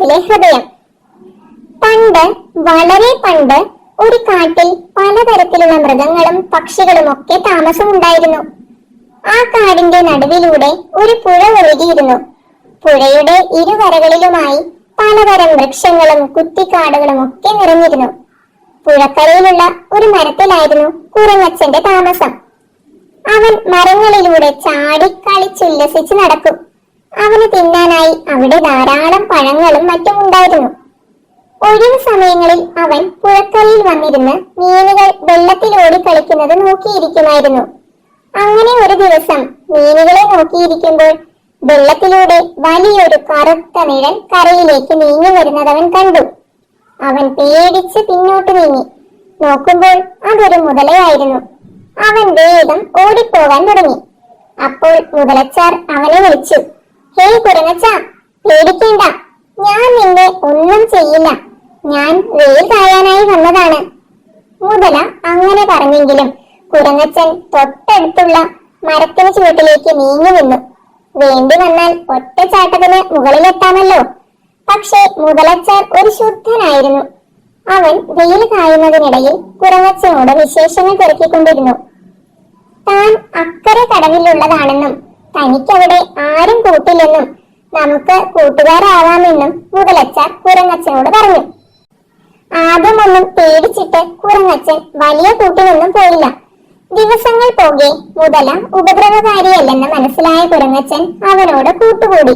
ഗ്രാമത്തിലെ ഹൃദയം. പണ്ട്, വളരെ പണ്ട്, ഒരു കാട്ടിൽ പലതരത്തിലുള്ള മൃഗങ്ങളും പക്ഷികളും ഒക്കെ താമസമുണ്ടായിരുന്നു. ആ കാടിന്റെ നടുവിലൂടെ ഒരു പുഴ ഒഴുകിയിരുന്നു. പുഴയുടെ ഇരുകരകളിലുമായി പലതരം വൃക്ഷങ്ങളും കുറ്റിക്കാടുകളും ഒക്കെ നിറഞ്ഞിരുന്നു. പുഴക്കരയിലുള്ള ഒരു മരത്തിലായിരുന്നു കുരങ്ങച്ചന്റെ താമസം. അവൻ മരങ്ങളിലൂടെ ചാടി കളിച്ചുല്ലസിച്ച് നടക്കും. അവന് തിന്നാനായി അവിടെ ധാരാളം പഴങ്ങളും മറ്റും ഉണ്ടായിരുന്നു. ഒഴിവു സമയങ്ങളിൽ അവൻ പുഴക്കരയിൽ വന്നിരുന്ന് മീനുകൾ വെള്ളത്തിലോടി കളിക്കുന്നത് നോക്കിയിരിക്കുമായിരുന്നു. അങ്ങനെ ഒരു ദിവസം മീനുകളെ നോക്കിയിരിക്കുമ്പോൾ വെള്ളത്തിലൂടെ വലിയൊരു കറുത്ത നിഴൽ കരയിലേക്ക് നീങ്ങി വരുന്നത് അവൻ കണ്ടു. അവൻ പേടിച്ച് പിന്നോട്ട് നീങ്ങി. നോക്കുമ്പോൾ അതൊരു മുതലയായിരുന്നു. അവൻ വേഗം ഓടിപ്പോകാൻ തുടങ്ങി. അപ്പോൾ മുതലച്ചാർ അവനെ വിളിച്ചു. ഹേയ് കുരങ്ങച്ച, പേടിക്കേണ്ട, ഞാൻ നിന്നെ ഒന്നും ചെയ്യില്ല. ഞാൻ വെയിൽ കായാനായി വന്നതാണ്. മുതല അങ്ങനെ പറഞ്ഞെങ്കിലും കുരങ്ങച്ചൻ തൊട്ടടുത്തുള്ള മരത്തിന് ചുവട്ടിലേക്ക് നീങ്ങി നിന്നു. വേണ്ടി വന്നാൽ ഒറ്റച്ചാട്ടത്തിന് മുകളിലെത്താമല്ലോ. പക്ഷേ മുതലച്ചാർ ഒരു ശുദ്ധനായിരുന്നു. അവൻ വെയിൽ കായുന്നതിനിടയിൽ കുരങ്ങച്ചനോട് വിശേഷങ്ങൾ തിരക്കിക്കൊണ്ടിരുന്നു. താൻ അക്കരെ കടവിലുള്ളതാണെന്നും തനിക്കവിടെ ആരും കൂട്ടില്ലെന്നും നമുക്ക് കൂട്ടുകാരാവാമെന്നും മുതലച്ചാർ കുരങ്ങച്ചനോട് പറഞ്ഞു. ആദ്യമൊന്നും പേടിച്ചിട്ട് കുരങ്ങച്ചൻ വലിയ കൂട്ടിനൊന്നും പോയില്ല. ദിവസങ്ങൾ പോകെ മുതല ഉപദ്രവകാരിയല്ലെന്ന് മനസ്സിലായ കുരങ്ങച്ചൻ അവനോട് കൂട്ടുകൂടി.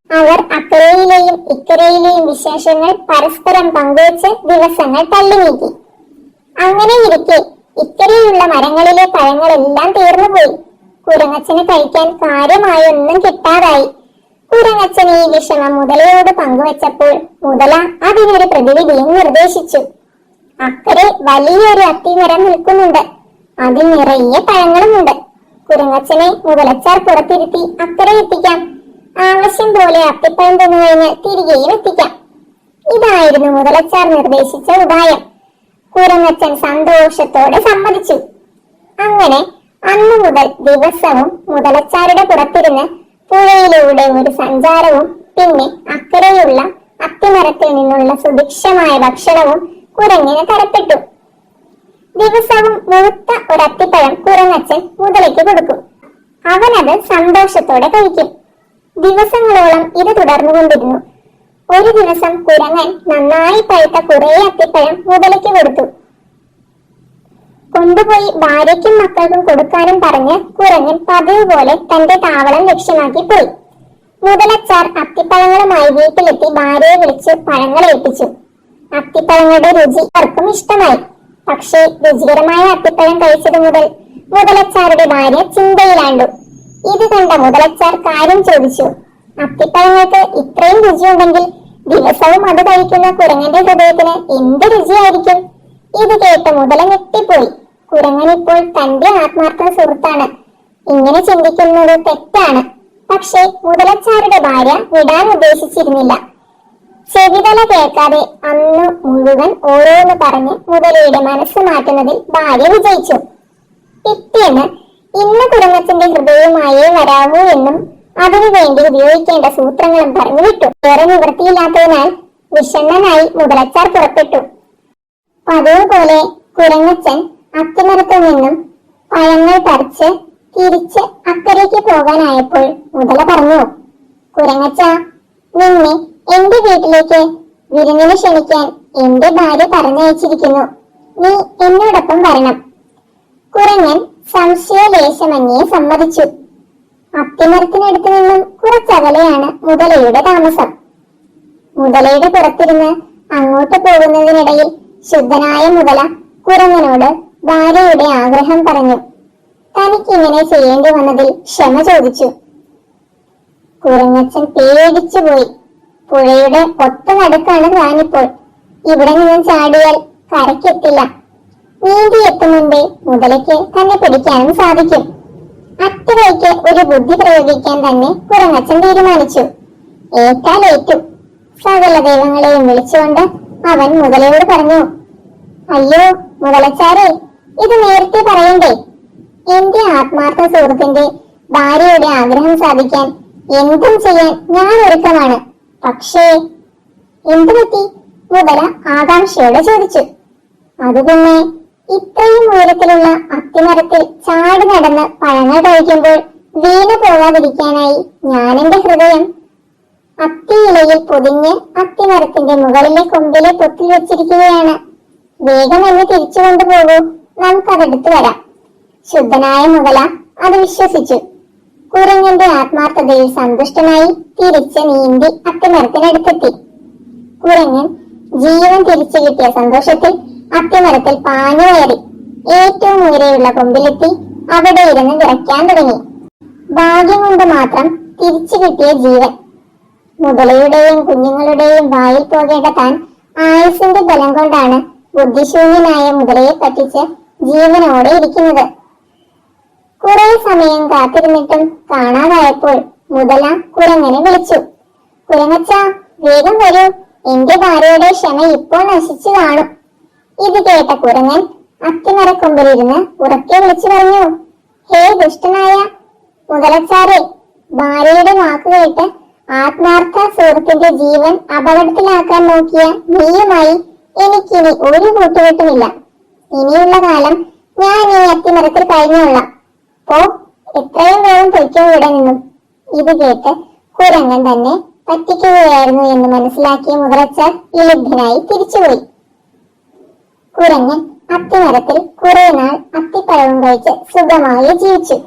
അവർ അക്കരയിലെയും ഇക്കരയിലെയും വിശേഷങ്ങൾ പരസ്പരം പങ്കുവച്ച് ദിവസങ്ങൾ തള്ളി നീക്കി. അങ്ങനെ ഇരിക്കെ ഇക്കരയുള്ള മരങ്ങളിലെ പഴങ്ങളെല്ലാം തീർന്നുപോയി. കുരങ്ങച്ചന് കഴിക്കാൻ കാര്യമായൊന്നും കിട്ടാതായി. കുരങ്ങച്ചൻ ഈ വിഷമം മുതലയോട് പങ്കുവച്ചപ്പോൾ മുതല അതിനൊരു പ്രതിവിധിയും നിർദ്ദേശിച്ചു. അക്കരെ വലിയൊരു അത്തിമരം നിൽക്കുന്നുണ്ട്. അതിൽ നിറയെ പഴങ്ങളുമുണ്ട്. കുരങ്ങച്ചനെ മുതലച്ചാർ പുറത്തിരുത്തി അക്കരെ എത്തിക്കാം. ആവശ്യം പോലെ അത്തിപ്പഴം തിന്നു കഴിഞ്ഞാൽ തിരികെയും എത്തിക്കാം. ഇതായിരുന്നു മുതലച്ചാർ നിർദ്ദേശിച്ച ഉപായം. കുരങ്ങച്ചൻ സന്തോഷത്തോടെ സമ്മതിച്ചു. അങ്ങനെ അന്നു മുതൽ ദിവസവും മുതലച്ചാരുടെ പുറത്തിരുന്ന് പുഴയിലൂടെ ഒരു സഞ്ചാരവും പിന്നെ അക്കരെയുള്ള അത്തിമരത്തിൽ നിന്നുള്ള സുഭിക്ഷമായ ഭക്ഷണവും കുരങ്ങിന് തരപ്പെട്ടു. ദിവസവും മുഴുത്ത ഒരു അത്തിപ്പഴം കുരങ്ങച്ചൻ മുതലയ്ക്ക് കൊടുക്കും. അവനത് സന്തോഷത്തോടെ കഴിക്കും. ദിവസങ്ങളോളം ഇത് തുടർന്നുകൊണ്ടിരുന്നു. ഒരു ദിവസം കുരങ്ങൻ നന്നായി പഴുത്ത കുറെ അത്തിപ്പഴം മുതലയ്ക്ക് കൊടുത്തു. കൊണ്ടുപോയി ഭാര്യയ്ക്കും മക്കൾക്കും കൊടുക്കാനും പറഞ്ഞ് കുരങ്ങൻ പതിവ് പോലെ തന്റെ താവളം ലക്ഷ്യമാക്കി പോയി. മുതലച്ചാർ അത്തിപ്പഴങ്ങളുമായി വീട്ടിലെത്തി ഭാര്യയെ വിളിച്ച് പഴങ്ങൾ ഏൽപ്പിച്ചു. അത്തിപ്പഴങ്ങളുടെ രുചി ആർക്കും ഇഷ്ടമായി. പക്ഷേ രുചികരമായ അത്തിപ്പഴം കഴിച്ചത് മുതൽ മുതലച്ചാരുടെ ഭാര്യ ചിന്തയിലാണ്ടു. ഇത് കണ്ട മുതലച്ചാർ കാര്യം ചോദിച്ചു. അത്തിപ്പഴങ്ങൾക്ക് ഇത്രയും രുചിയുണ്ടെങ്കിൽ ദിവസവും അത് കഴിക്കുന്ന കുരങ്ങന്റെ ഹൃദയത്തിന് എന്ത് രുചിയായിരിക്കും? ഇത് കേട്ട് മുതല ഞെട്ടിപ്പോയി. കുരങ്ങനിപ്പോൾ തന്റെ ആത്മാർത്ഥ സുഹൃത്താണ്. ഇങ്ങനെ ചിന്തിക്കുന്നത് തെറ്റാണ്. പക്ഷേ മുതലച്ചാരുടെ ഭാര്യ വിടാൻ ഉദ്ദേശിച്ചിരുന്നില്ല. ചെവിതല കേൾക്കാതെ അന്ന് മുഴുവൻ ഓരോന്ന് പറഞ്ഞ് മുതലയുടെ മനസ്സ് മാറ്റുന്നതിൽ ഭാര്യ വിജയിച്ചു. പിറ്റേന്ന് ഇന്ന് കുരങ്ങച്ചന്റെ ഹൃദയവുമായേ വരാവൂ എന്നും അതിനു വേണ്ടി ഉപയോഗിക്കേണ്ട സൂത്രങ്ങളും പറഞ്ഞു വിട്ടു. വേറെ നിവൃത്തിയില്ലാത്തതിനാൽ വിഷണ്ണനായി മുതലച്ചാർ പുറപ്പെട്ടു. പതിവ് പോലെ കുരങ്ങച്ചൻ അത്തിമരത്തിൽ നിന്നും പഴങ്ങൾ പറിച്ച് തിരിച്ച് അക്കരയ്ക്ക് പോകാനായപ്പോൾ മുതല പറഞ്ഞു. കുരങ്ങച്ച, നിന്നെ എന്റെ വീട്ടിലേക്ക് വിരുന്നിന് ക്ഷണിക്കാൻ എന്റെ ഭാര്യ പറഞ്ഞയച്ചിരിക്കുന്നു. നീ എന്നോടൊപ്പം വരണം. കുരങ്ങൻ സംശയലേശമന്യേ സമ്മതിച്ചു. അത്തിമരത്തിനടുത്ത് നിന്നും കുറച്ചകലെയാണ് മുതലയുടെ താമസം. മുതലയുടെ പുറത്തിരുന്ന് അങ്ങോട്ട് പോകുന്നതിനിടയിൽ ശുദ്ധനായ മുതല കുരങ്ങനോട് ഭാര്യയുടെ ആഗ്രഹം പറഞ്ഞു. തനിക്കിങ്ങനെ ചെയ്യേണ്ടി വന്നതിൽ ക്ഷമ ചോദിച്ചു. കുരങ്ങച്ചൻ പേടിച്ചുപോയി. പുഴയുടെ ഒത്ത നടുക്കാണ് താനിപ്പോൾ. ഇവിടെ നിന്നും ചാടിയാൽ കരയ്ക്കെത്തില്ല. നീന്തി എത്തുമുമ്പേ മുതലയ്ക്ക് തന്നെ പിടിക്കാനും സാധിക്കും. അറ്റകൈക്ക് ഒരു ബുദ്ധി പ്രയോഗിക്കാൻ തന്നെ കുരങ്ങച്ചൻ തീരുമാനിച്ചു. ഏറ്റാലേറ്റു. സകല ദൈവങ്ങളെയും വിളിച്ചുകൊണ്ട് അവൻ മുതലയോട് പറഞ്ഞു. അയ്യോ മുതലച്ചാരെ, ഇത് നേരത്തെ പറയണ്ടേ? എന്റെ ആത്മാർത്ഥ സുഹൃത്തിന്റെ ഭാര്യയുടെ ആഗ്രഹം സാധിക്കാൻ എന്തും ചെയ്യാൻ ഞാൻ ഒരുക്കമാണ്. പക്ഷേ എന്തു പറ്റി? മുതല ആകാംക്ഷയോടെ ചോദിച്ചു. അത് പിന്നെ, ഇത്രയും ഉയരത്തിലുള്ള അത്തിമരത്തിൽ ചാടി നടന്ന് പഴങ്ങൾ കഴിക്കുമ്പോൾ വീണു പോകാതിരിക്കാനായി ഞാൻ എന്റെ ഹൃദയം അത്തിയിലയിൽ പൊതിഞ്ഞ് അത്തിമരത്തിന്റെ മുകളിലെ കൊമ്പിലെ പൊത്തിൽ വെച്ചിരിക്കുകയാണ്. വേഗം എന്നെ തിരിച്ചു കൊണ്ടുപോകൂ, നമുക്കതെടുത്തു വരാം. ശുദ്ധനായ മുതല അത് വിശ്വസിച്ചു. കുരങ്ങന്റെ ആത്മാർത്ഥതയിൽ സന്തുഷ്ടനായി തിരിച്ച് നീന്തി അത്തിമരത്തിനടുത്തെത്തി. കുരങ്ങൻ ജീവൻ തിരിച്ചു കിട്ടിയ സന്തോഷത്തിൽ അത്തിമരത്തിൽ പാഞ്ഞു കയറി ഏറ്റവും ഉയരെയുള്ള കൊമ്പിലെത്തി അവിടെ ഇരുന്ന് വിറയ്ക്കാൻ തുടങ്ങി. ഭാഗ്യം കൊണ്ട് മാത്രം തിരിച്ചു കിട്ടിയ ജീവൻ. മുതലയുടെയും കുഞ്ഞുങ്ങളുടെയും വായിൽ പോകേണ്ട താൻ ആയുസിന്റെ ബലം കൊണ്ടാണ് ബുദ്ധിശൂന്യനായ മുതലയെ പറ്റിച്ച് ജീവനോടെ ഇരിക്കുന്നത്. കുറെ സമയം കാത്തിരുന്നിട്ടും കാണാതായപ്പോൾ മുതല കുരങ്ങനെ വിളിച്ചു. കുരങ്ങച്ച, വേഗം വരൂ, എന്റെ ഭാര്യയുടെ ക്ഷമ ഇപ്പോൾ നശിച്ചു കാണും. ഇത് കേട്ട കുരങ്ങൻ അത്തിമരക്കൊമ്പിലിരുന്ന് ഉറക്കെ വിളിച്ചു പറഞ്ഞു. ഹേ ദുഷ്ടനായ മുതലച്ചാരെ, ഭാര്യയുടെ വാക്ക് കേട്ട് ആത്മാർത്ഥ സുഹൃത്തിന്റെ ജീവൻ അപകടത്തിലാക്കാൻ നോക്കിയ നീയുമായി എനിക്കിനി ഒരു കൂട്ടുകെട്ടുമില്ല. ഇനിയുള്ള കാലം ഞാൻ ഈ അത്തിമരത്തിൽ കഴിഞ്ഞുകൊള്ളാം. പോ, എത്രയും വേഗം പൊയ്ക്കോ ഇവിടെ നിന്നും. ഇത് കേട്ട് കുരങ്ങൻ തന്നെ പറ്റിക്കുകയായിരുന്നു എന്ന് മനസ്സിലാക്കിയ മുതലച്ചാർ വിലബ്ധനായി തിരിച്ചുപോയി. കുരങ്ങൻ അത്തിമരത്തിൽ കുറെ നാൾ അത്തിപ്പഴവും കഴിച്ച് സുഖമായി ജീവിച്ചു.